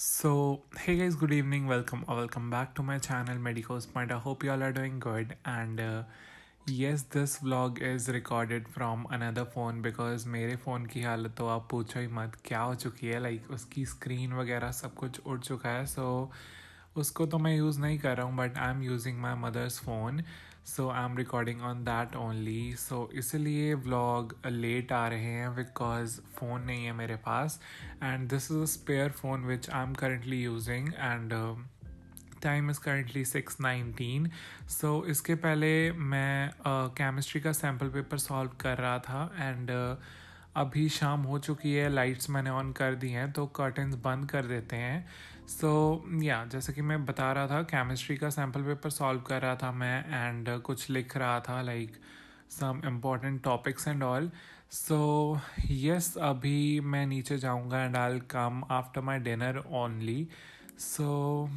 So, hey guys, good evening. Welcome back to my channel Medicos Point. I hope you all are doing good. And yes, this vlog is recorded from another phone because मेरे phone की हालत तो आप पूछो ही मत क्या हो चुकी है. लाइक उसकी स्क्रीन वगैरह सब कुछ उड़ चुका है. सो उसको तो मैं यूज़ नहीं कर रहा हूँ, but I am using my mother's phone. So I am recording on that only. So इसलिए व्लॉग लेट आ रहे हैं बिकॉज फ़ोन नहीं है मेरे पास. And this is a spare phone which I'm currently using, and time is currently 6:19. सो इसके पहले मैं chemistry का सैम्पल पेपर सॉल्व कर रहा था. एंड अभी शाम हो चुकी है, लाइट्स मैंने ऑन कर दी हैं तो कर्टन्स बंद कर देते हैं. सो या जैसे कि मैं बता रहा था, केमिस्ट्री का सैम्पल पेपर सॉल्व कर रहा था मैं. एंड कुछ लिख रहा था, like some important topics and all. So yes, अभी मैं नीचे जाऊंगा and I will come after my dinner only. So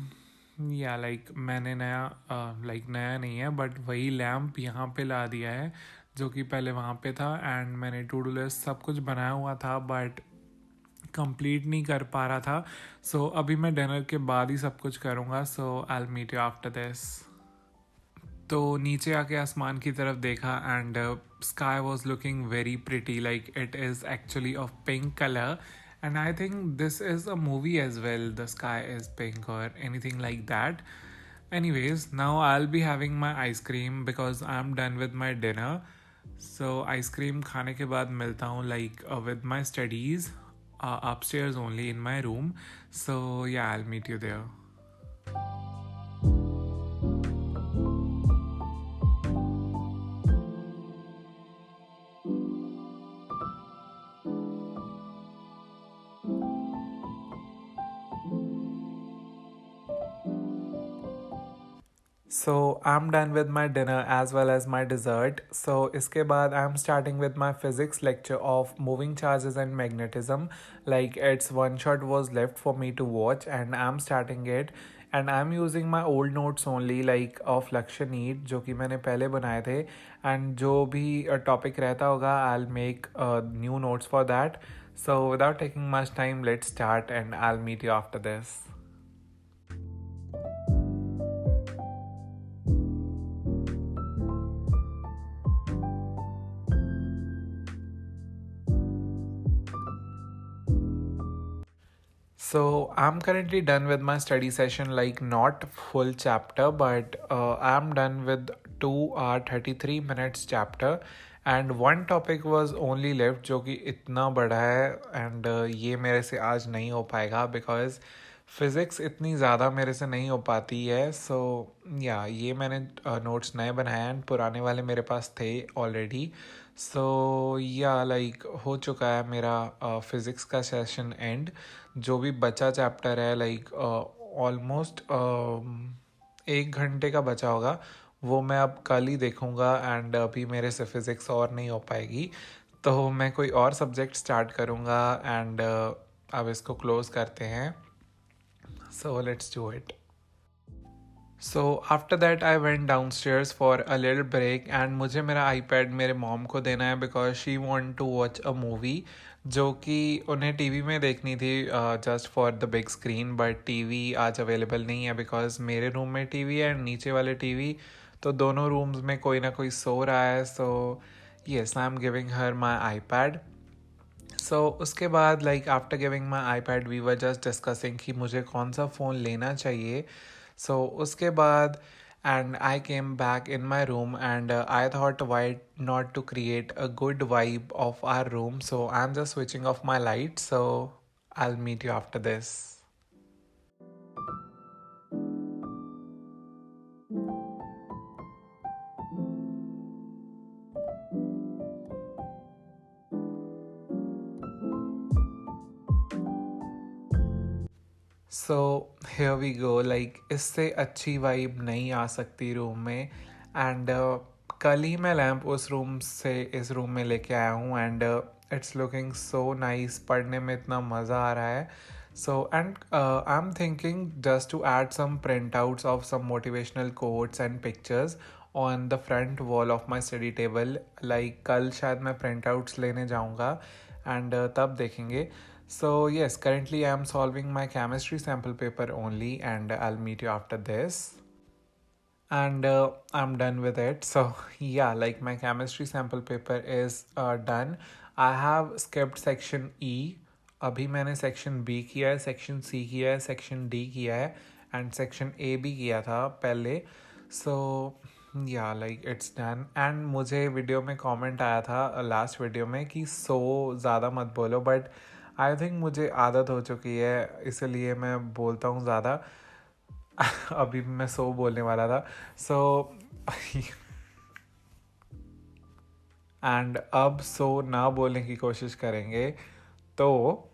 yeah like मैंने नया नहीं है, बट वही लैम्प यहाँ पे ला दिया है जो कि पहले वहाँ पे था. एंड मैंने टू डू लिस्ट सब कुछ बनाया हुआ था बट कंप्लीट नहीं कर पा रहा था. सो अभी मैं डिनर के बाद ही सब कुछ करूँगा. So I will meet you after this. तो नीचे आके आसमान की तरफ देखा and sky was looking very pretty. Like it is actually of pink colour. And I think this is a movie as well. The sky is pink or anything like that. Anyways, now I'll be having my ice cream because I'm done with my dinner. So ice cream खाने के बाद मिलता हूँ like with my studies upstairs only in my room. So yeah, I'll meet you there. So I'm done with my dinner as well as my dessert. So इसके बाद I'm starting with my physics lecture of moving charges and magnetism. Like it's one shot was left for me to watch and I'm starting it. And I'm using my old notes only, like of Lakshya NEET जो कि मैंने पहले बनाए थे. And जो भी topic रहता होगा I'll make new notes for that. So without taking much time, let's start and I'll meet you after this. So I'm currently done with my study session, like not full chapter, but I'm done with 2 hour 33 minutes chapter. And one topic was only left जो कि इतना बड़ा है. And ये मेरे से आज नहीं हो पाएगा because फिज़िक्स इतनी ज़्यादा मेरे से नहीं हो पाती है. सो या ये मैंने नोट्स नए बनाए एंड पुराने वाले मेरे पास थे ऑलरेडी. सो या लाइक हो चुका है मेरा फिज़िक्स का सेशन एंड. जो भी बचा चैप्टर है, लाइक ऑलमोस्ट 1 घंटे का बचा होगा, वो मैं अब कल ही देखूँगा. एंड अभी मेरे से फिज़िक्स और नहीं हो पाएगी तो मैं कोई और सब्जेक्ट स्टार्ट करूँगा. एंड अब इसको क्लोज़ करते हैं. So let's do it. So after that I went downstairs for a little break and मुझे मेरा iPad मेरे मॉम को देना है because she want to watch a movie जो कि उन्हें टीवी में देखनी थी just for the big screen. but TV आज अवेलेबल नहीं है because मेरे रूम में टीवी है and नीचे वाले टीवी तो दोनों रूम्स में कोई ना कोई सो रहा है. So yes, I am giving her my iPad. So उसके बाद like after giving my iPad we were just discussing कि मुझे कौन सा फ़ोन लेना चाहिए. सो उसके बाद and I came back in my room and I thought why not to create a good vibe of our room. So I am just switching off my light. So I will meet you after this. So here we go. Like इससे अच्छी vibe नहीं आ सकती room में. And कल ही मैं lamp उस room से इस रूम में लेके आया हूँ and it's looking so nice. पढ़ने में इतना मज़ा आ रहा है. So and I am thinking just to add some printouts of some motivational quotes and pictures on the front wall of my study table. Like कल शायद मैं प्रिंट आउट्स लेने जाऊँगा एंड तब देखेंगे. So, yes, currently I am solving my chemistry sample paper only, and I'll meet you after this. And I'm done with it. So, yeah, like my chemistry sample paper is done. I have skipped section E. अभी मैंने section B किया है, section C किया है, section D किया है and section A भी किया था पहले. सो yeah like it's done. And मुझे वीडियो में कमेंट आया था लास्ट वीडियो में कि ज़्यादा मत बोलो, बट आई थिंक मुझे आदत हो चुकी है, इसलिए मैं बोलता हूँ ज़्यादा. अभी मैं बोलने वाला था. सो एंड अब ना बोलने की कोशिश करेंगे. तो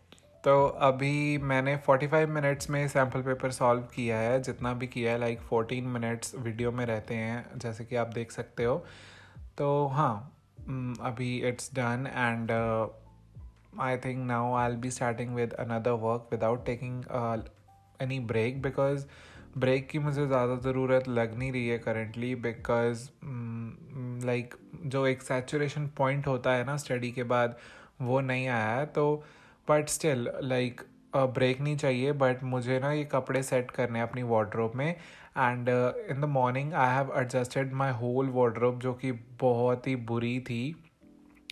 तो अभी मैंने 45 मिनट्स में सैम्पल पेपर सॉल्व किया है, जितना भी किया है. लाइक 14 मिनट्स वीडियो में रहते हैं, जैसे कि आप देख सकते हो. तो हाँ, अभी it's done. And I think now I will be starting with another work without taking any break, because break की मुझे ज़्यादा ज़रूरत लग नहीं रही है करेंटली. बिकॉज लाइक जो एक सैचुरेशन पॉइंट होता है ना स्टडी के बाद, वो नहीं आया है. तो बट स्टिल लाइक ब्रेक नहीं चाहिए. बट मुझे ना ये कपड़े सेट करने हैं अपनी वार्डरोब में. And in the morning I have adjusted my whole wardrobe, जो कि बहुत ही बुरी थी.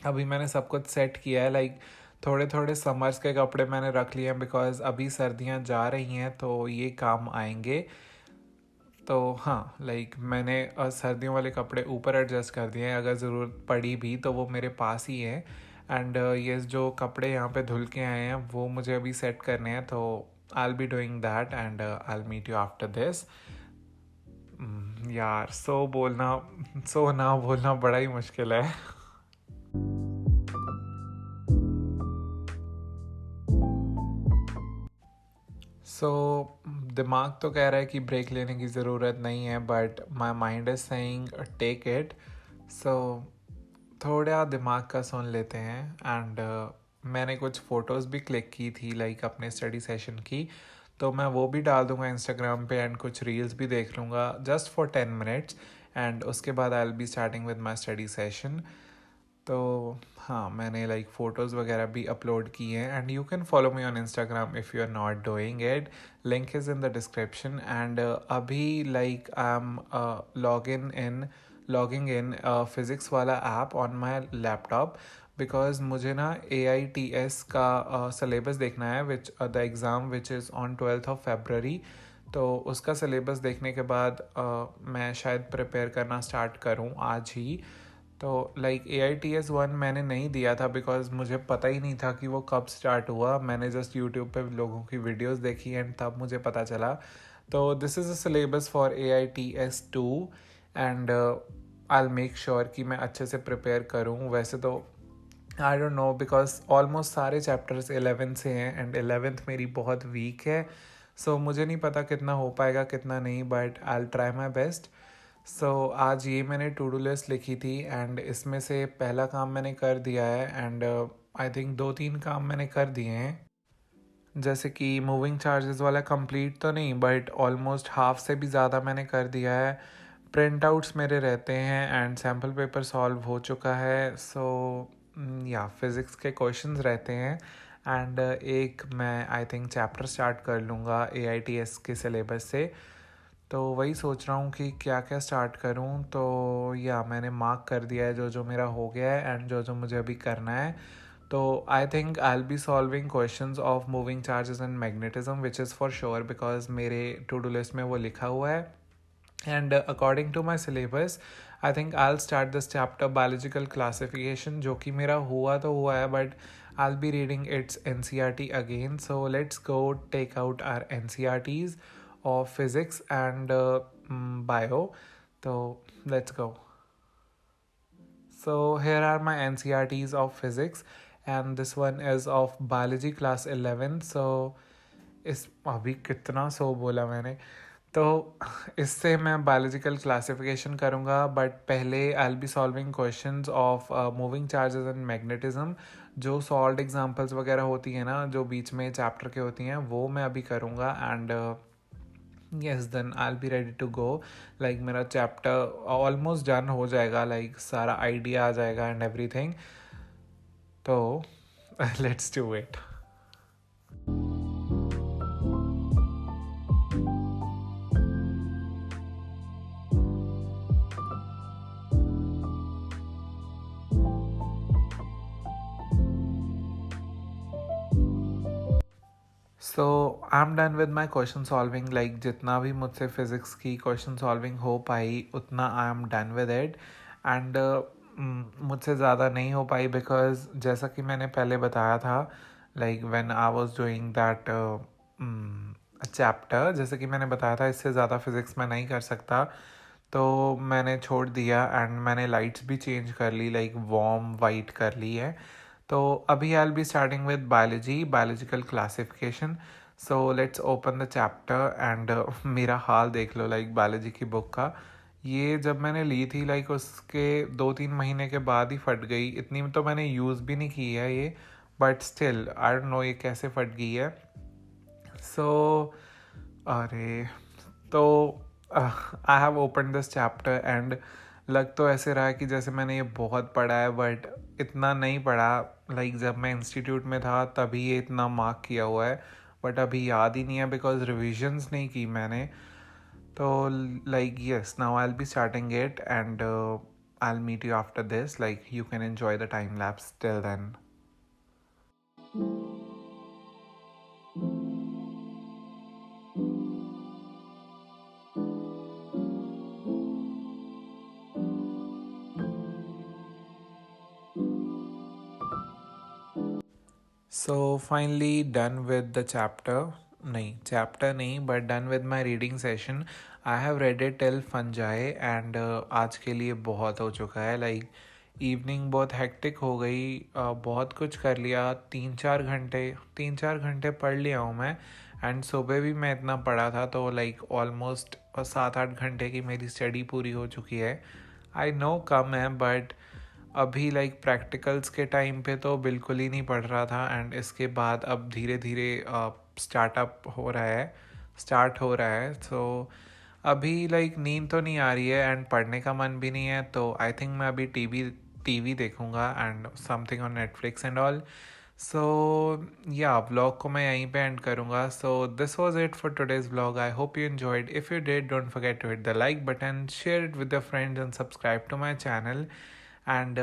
अभी मैंने सब कुछ सेट किया है. लाइक थोड़े थोड़े समर्स के कपड़े मैंने रख लिए हैं, बिकॉज अभी सर्दियाँ जा रही हैं तो ये काम आएंगे. तो हाँ, लाइक मैंने सर्दियों वाले कपड़े ऊपर एडजस्ट कर दिए हैं, अगर ज़रूरत पड़ी भी तो वो मेरे पास ही है. एंड ये जो कपड़े यहाँ पे धुल के आए हैं वो मुझे अभी सेट करने हैं. तो I will be doing that and I will meet you after this. यार ना बोलना बड़ा ही मुश्किल है. सो दिमाग तो कह रहा है कि ब्रेक लेने की ज़रूरत नहीं है, but my mind is saying take it. सो थोड़ा दिमाग का सुन लेते हैं. एंड मैंने कुछ फ़ोटोज़ भी क्लिक की थी लाइक अपने स्टडी सेशन की, तो मैं वो भी डाल दूँगा इंस्टाग्राम पे. एंड कुछ रील्स भी देख लूँगा जस्ट फॉर 10 मिनट्स. एंड उसके बाद आई will be starting with my study session. तो हाँ, मैंने लाइक फ़ोटोज़ वगैरह भी अपलोड किए हैं. And you can follow me on Instagram if you are not doing it. Link is in the description. And अभी like I am logging in physics वाला app on my laptop, because मुझे ना AITS का syllabus देखना है, which the exam which is on 12th of February. तो उसका syllabus देखने के बाद मैं शायद प्रिपेयर करना स्टार्ट करूँ आज ही. तो लाइक AITS 1 मैंने नहीं दिया था, बिकॉज मुझे पता ही नहीं था कि वो कब स्टार्ट हुआ. मैंने जस्ट यूट्यूब पे लोगों की वीडियोस देखी एंड तब मुझे पता चला. तो this is a syllabus for AITS 2. And I will make sure कि मैं अच्छे से प्रिपेयर करूँ. वैसे तो I don't know, because almost सारे चैप्टर्स 11 से हैं एंड 11th मेरी बहुत वीक है. सो मुझे नहीं पता कितना हो पाएगा कितना नहीं, but I will try my best. So आज ये मैंने टू डू लिस्ट लिखी थी एंड इसमें से पहला काम मैंने कर दिया है. एंड आई थिंक 2-3 काम मैंने कर दिए हैं, जैसे कि मूविंग चार्जेस वाला कंप्लीट तो नहीं, बट ऑलमोस्ट हाफ से भी ज़्यादा मैंने कर दिया है. प्रिंट आउट्स मेरे रहते हैं एंड सैम्पल पेपर सॉल्व हो चुका है. सो या फिज़िक्स के क्वेश्चंस रहते हैं. एंड एक मैं आई थिंक चैप्टर स्टार्ट कर लूँगा AITS के सिलेबस से. तो वही सोच रहा हूँ कि क्या क्या स्टार्ट करूँ. तो या मैंने मार्क कर दिया है जो जो मेरा हो गया है एंड जो जो मुझे अभी करना है. तो I think I will be solving questions of moving charges and magnetism, which is for sure, because मेरे टू डू लिस्ट में वो लिखा हुआ है. And according to my syllabus I think I will start this chapter biological classification, जो कि मेरा हुआ तो हुआ है, but I will be reading its NCERT again. So let's go take out our NCERTs of physics and bio. So let's go. So here are my NCERTs of physics and this one is of biology class 11. So इस अभी कितना बोला मैंने. तो इससे मैं biological classification करूँगा, but पहले आई will be solving questions of moving charges and magnetism. जो सॉल्व्ड एग्जांपल्स वगैरह होती हैं ना, जो बीच में चैप्टर के होती हैं, वो मैं अभी करूँगा. And yes, then I'll be ready to go. Like मेरा चैप्टर ऑलमोस्ट डन हो जाएगा, लाइक सारा आइडिया आ जाएगा एंड एवरीथिंग. तो let's do it. So I am done with my question solving, like जितना भी मुझसे फिज़िक्स की क्वेश्चन सॉल्विंग हो पाई उतना I am done with it. And मुझसे ज़्यादा नहीं हो पाई बिकॉज जैसा कि मैंने पहले बताया था, like when I was doing that chapter, जैसे कि मैंने बताया था इससे ज़्यादा फिज़िक्स मैं नहीं कर सकता, तो मैंने छोड़ दिया एंड मैंने लाइट्स भी चेंज कर ली, लाइक वार्म वाइट कर ली है। तो अभी आई will be starting with biology, biological classification. So let's open the chapter and मेरा हाल देख लो, लाइक बायोलॉजी की बुक का। ये जब मैंने ली थी लाइक उसके 2-3 महीने के बाद ही फट गई, इतनी तो मैंने यूज़ भी नहीं की है ये, but still I don't know ये कैसे फट गई है। सो अरे, तो I have open this chapter and लग तो ऐसे रहा है कि जैसे मैंने ये बहुत पढ़ा है, बट इतना नहीं पढ़ा। लाइक जब मैं इंस्टीट्यूट में था तभी ये इतना मार्क किया हुआ है, बट अभी याद ही नहीं है बिकॉज रिविजन्स नहीं की मैंने। तो like yes, now I will be starting it and I will meet you after this, like you can enjoy the time lapse till then. So finally done with the chapter, नहीं chapter नहीं but done with my reading session. I have read it till fungi and आज के लिए बहुत हो चुका है। Like evening बहुत हेक्टिक हो गई, बहुत कुछ कर लिया, 3-4 घंटे पढ़ लिया हूँ मैं। एंड सुबह भी मैं इतना पढ़ा था, तो लाइक ऑलमोस्ट 7-8 घंटे की मेरी स्टडी पूरी हो चुकी है। आई नो कम है, बट अभी लाइक प्रैक्टिकल्स के टाइम पे तो बिल्कुल ही नहीं पढ़ रहा था एंड इसके बाद अब धीरे धीरे स्टार्ट हो रहा है। सो अभी लाइक नींद तो नहीं आ रही है एंड पढ़ने का मन भी नहीं है, तो आई थिंक मैं अभी टीवी देखूंगा and something on Netflix and all. So yeah vlog को मैं यहीं पे एंड करूँगा। So this was it for today's vlog. I hope you enjoyed. If you did, don't forget to hit the like button, share it with your friends and subscribe to my channel and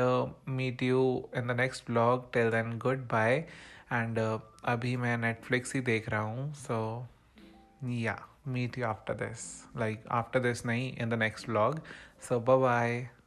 meet you in the next vlog. Till then, goodbye. And अभी मैं Netflix ही देख रहा हूँ, so yeah, meet you after this, like after this नहीं, in the next vlog. So bye bye.